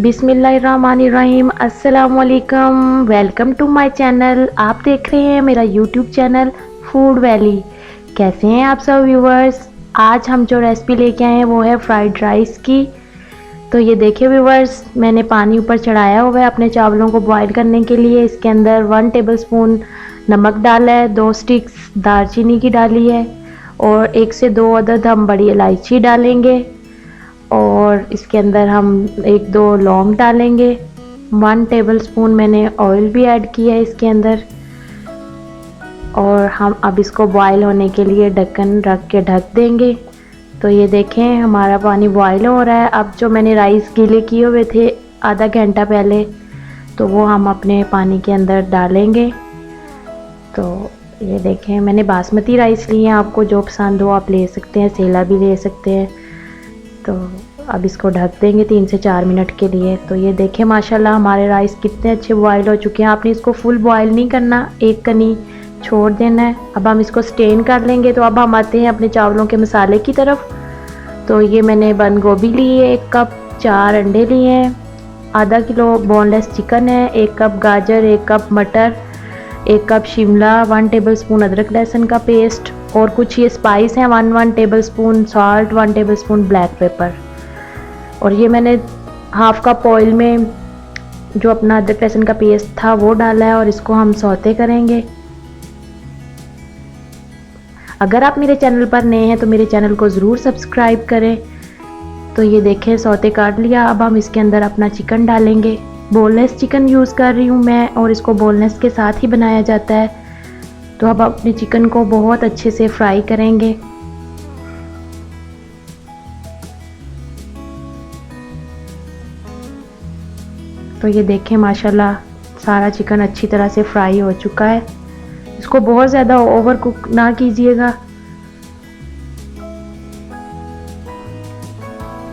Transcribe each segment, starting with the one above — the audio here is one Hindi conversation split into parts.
बिस्मिल्लाहिर्रहमानिर्रहीम, अस्सलाम वालेकुम। Welcome to my channel. आप देख रहे हैं मेरा यूट्यूब चैनल फूड वैली। कैसे हैं आप सब व्यूवर्स। आज हम जो रेसिपी लेके आए हैं वो है फ्राइड राइस की। तो ये देखिए व्यूवर्स, मैंने पानी ऊपर चढ़ाया हुआ है अपने चावलों को बॉईल करने के लिए। इसके अंदर 1 टेबलस्पून नमक डाला है, 2 स्टिक्स दालचीनी की डाली है और 1 से 2 अदद हम बड़ी इलायची डालेंगे और इसके अंदर हम 1-2 लौंग डालेंगे। 1 टेबलस्पून मैंने ऑयल भी ऐड किया है इसके अंदर और हम अब इसको बॉईल होने के लिए ढक्कन रख के ढक देंगे। तो ये देखें हमारा पानी बॉईल हो रहा है। अब जो मैंने राइस गीले किए हुए थे आधा घंटा पहले, तो वो हम अपने पानी के अंदर डालेंगे। तो ये देखें मैंने बासमती राइस ली है, आपको जो पसंद हो आप ले सकते हैं, सेला भी ले सकते हैं। तो अब इसको ढक देंगे 3 से 4 मिनट के लिए। तो ये देखें माशाल्लाह हमारे राइस कितने अच्छे बॉयल हो चुके हैं। आपने इसको फुल बॉयल नहीं करना, एक कनी छोड़ देना है। अब हम इसको स्टेन कर लेंगे। तो अब हम आते हैं अपने चावलों के मसाले की तरफ। तो ये मैंने बंद गोभी ली है 1 कप, 4 अंडे लिए हैं, आधा किलो बोनलेस चिकन है, 1 कप गाजर, 1 कप मटर, 1 कप शिमला, 1 टेबलस्पून अदरक लहसुन का पेस्ट और कुछ ये स्पाइस हैं 1 tablespoon salt, 1 tablespoon black pepper. और ये मैंने हाफ कप ऑयल में जो अपना अदरक लहसुन का पेस्ट था वो डाला है और इसको हम सौते करेंगे। अगर आप मेरे चैनल पर नए हैं तो मेरे चैनल को ज़रूर सब्सक्राइब करें। तो ये देखें सौते काट लिया। अब हम इसके अंदर अपना चिकन डालेंगे। बोनलेस चिकन यूज़ कर रही हूँ मैं और इसको बोनलेस के साथ ही बनाया जाता है। तो अब अपने चिकन को बहुत अच्छे से फ्राई करेंगे। तो ये देखें माशाल्लाह सारा चिकन अच्छी तरह से फ्राई हो चुका है। इसको बहुत ज़्यादा ओवर कुक ना कीजिएगा।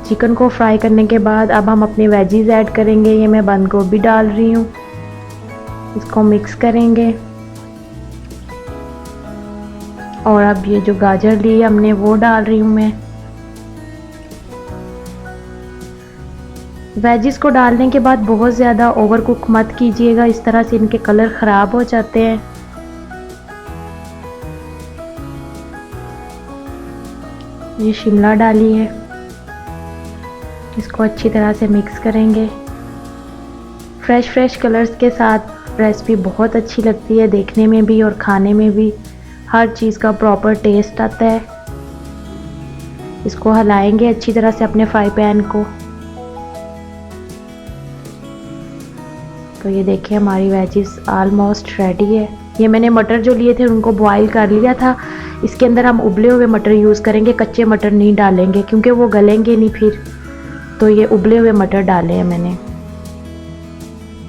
चिकन को फ्राई करने के बाद अब हम अपने वेजीज ऐड करेंगे। ये मैं बंद गोभी डाल रही हूँ, इसको मिक्स करेंगे। और अब ये जो गाजर ली हमने वो डाल रही हूँ मैं। वेजिस को डालने के बाद बहुत ज़्यादा ओवर कुक मत कीजिएगा, इस तरह से इनके कलर ख़राब हो जाते हैं। ये शिमला डाली है, इसको अच्छी तरह से मिक्स करेंगे। फ्रेश कलर्स के साथ रेसिपी बहुत अच्छी लगती है, देखने में भी और खाने में भी हर चीज़ का प्रॉपर टेस्ट आता है। इसको हिलाएंगे अच्छी तरह से अपने फ्राई पैन को। तो ये देखिए हमारी वेजिस ऑलमोस्ट रेडी है। ये मैंने मटर जो लिए थे उनको बॉईल कर लिया था। इसके अंदर हम उबले हुए मटर यूज़ करेंगे, कच्चे मटर नहीं डालेंगे क्योंकि वो गलेंगे नहीं फिर। तो ये उबले हुए मटर डाले हैं मैंने।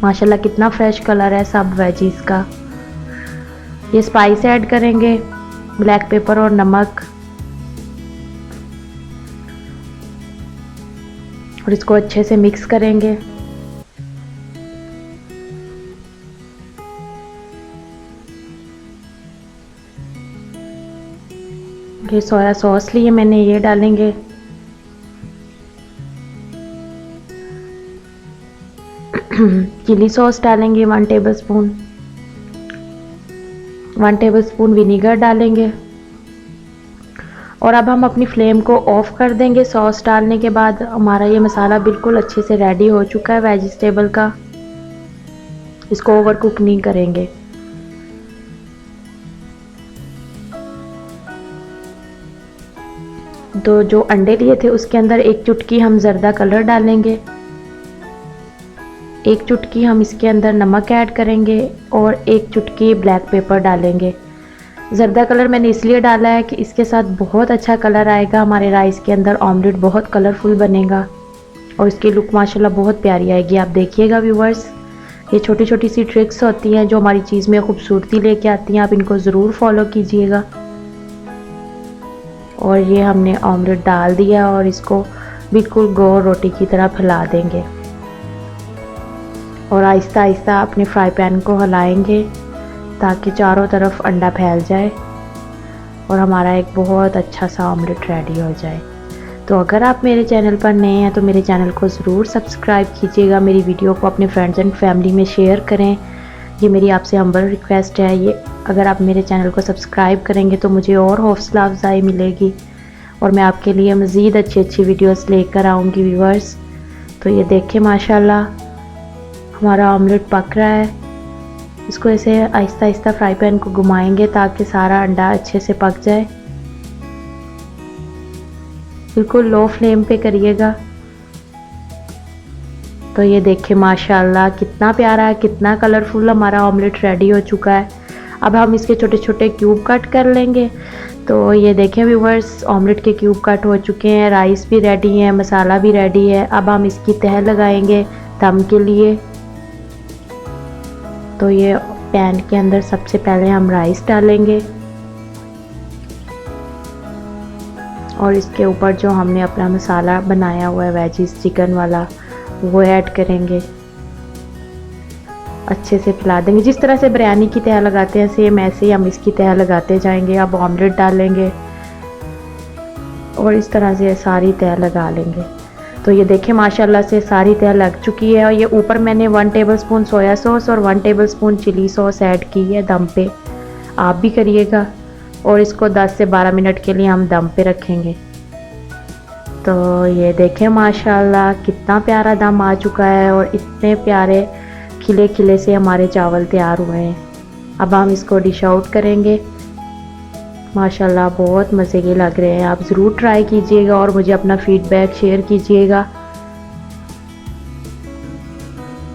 माशाल्लाह कितना फ्रेश कलर है सब वेजिस का। ये स्पाइस ऐड करेंगे, ब्लैक पेपर और नमक, और इसको अच्छे से मिक्स करेंगे। ये सोया सॉस लिए मैंने, ये डालेंगे। चिली सॉस डालेंगे 1 टेबलस्पून, 1 टेबलस्पून विनीगर डालेंगे। और अब हम अपनी फ्लेम को ऑफ कर देंगे। सॉस डालने के बाद हमारा ये मसाला बिल्कुल अच्छे से रेडी हो चुका है वेजिटेबल का। इसको ओवर कुक नहीं करेंगे। तो जो अंडे लिए थे उसके अंदर 1 चुटकी हम जर्दा कलर डालेंगे, 1 चुटकी हम इसके अंदर नमक ऐड करेंगे और 1 चुटकी ब्लैक पेपर डालेंगे। जर्दा कलर मैंने इसलिए डाला है कि इसके साथ बहुत अच्छा कलर आएगा हमारे राइस के अंदर। ऑमलेट बहुत कलरफुल बनेगा और इसकी लुक माशाल्लाह बहुत प्यारी आएगी। आप देखिएगा व्यूवर्स, ये छोटी छोटी सी ट्रिक्स होती हैं जो हमारी चीज़ में खूबसूरती लेके आती हैं। आप इनको ज़रूर फॉलो कीजिएगा। और ये हमने ऑमलेट डाल दिया और इसको बिल्कुल गोल रोटी की तरह फैला देंगे और आहिस्ता आहिस्ता अपने फ्राई पैन को हिलाएंगे ताकि चारों तरफ अंडा फैल जाए और हमारा एक बहुत अच्छा सा ऑमलेट रेडी हो जाए। तो अगर आप मेरे चैनल पर नए हैं तो मेरे चैनल को ज़रूर सब्सक्राइब कीजिएगा, मेरी वीडियो को अपने फ्रेंड्स एंड फैमिली में शेयर करें। ये मेरी आपसे हम्बल रिक्वेस्ट है। ये अगर आप मेरे चैनल को सब्सक्राइब करेंगे तो मुझे और हौसला अफजाई मिलेगी और मैं आपके लिए मज़ीद अच्छी वीडियोस लेकर आऊँगी व्यूअर्स। तो ये देखें माशाल्लाह हमारा ऑमलेट पक रहा है। इसको ऐसे आहिस्ता आहिस्ता फ्राई पैन को घुमाएंगे ताकि सारा अंडा अच्छे से पक जाए। बिल्कुल लो फ्लेम पे करिएगा। तो ये देखें माशाल्लाह कितना प्यारा है, कितना कलरफुल हमारा ऑमलेट रेडी हो चुका है। अब हम इसके छोटे छोटे क्यूब कट कर लेंगे। तो ये देखें व्यूवर्स ऑमलेट के क्यूब कट हो चुके हैं, राइस भी रेडी है, मसाला भी रेडी है। अब हम इसकी तह लगाएंगे दम के लिए। तो ये पैन के अंदर सबसे पहले हम राइस डालेंगे और इसके ऊपर जो हमने अपना मसाला बनाया हुआ है वेजिस चिकन वाला वो ऐड करेंगे। अच्छे से फैला देंगे। जिस तरह से बिरयानी की तह लगाते हैं सेम ऐसे ही हम इसकी तह लगाते जाएंगे। अब ऑमलेट डालेंगे और इस तरह से सारी तह लगा लेंगे। तो ये देखें माशाल्लाह से सारी तह लग चुकी है। और ये ऊपर मैंने 1 टेबलस्पून सोया सॉस और 1 टेबलस्पून चिली सॉस ऐड की है दम पे। आप भी करिएगा और इसको 10 से 12 मिनट के लिए हम दम पे रखेंगे। तो ये देखें माशाल्लाह कितना प्यारा दम आ चुका है और इतने प्यारे खिले खिले से हमारे चावल तैयार हुए हैं। अब हम इसको डिश आउट करेंगे। माशाल्लाह बहुत मज़े के लग रहे हैं। आप ज़रूर ट्राई कीजिएगा और मुझे अपना फीडबैक शेयर कीजिएगा।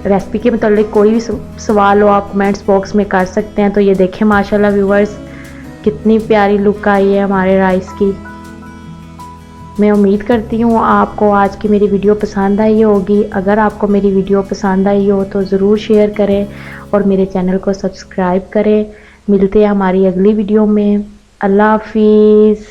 रेसिपी के मतलब कोई भी सवाल हो आप कमेंट्स बॉक्स में कर सकते हैं। तो ये देखें माशाल्लाह व्यूवर्स कितनी प्यारी लुक आई है हमारे राइस की। मैं उम्मीद करती हूँ आपको आज की मेरी वीडियो पसंद आई होगी। अगर आपको मेरी वीडियो पसंद आई हो तो ज़रूर शेयर करें और मेरे चैनल को सब्सक्राइब करें। मिलते हैं हमारी अगली वीडियो में। अल्लाह हाफिज़।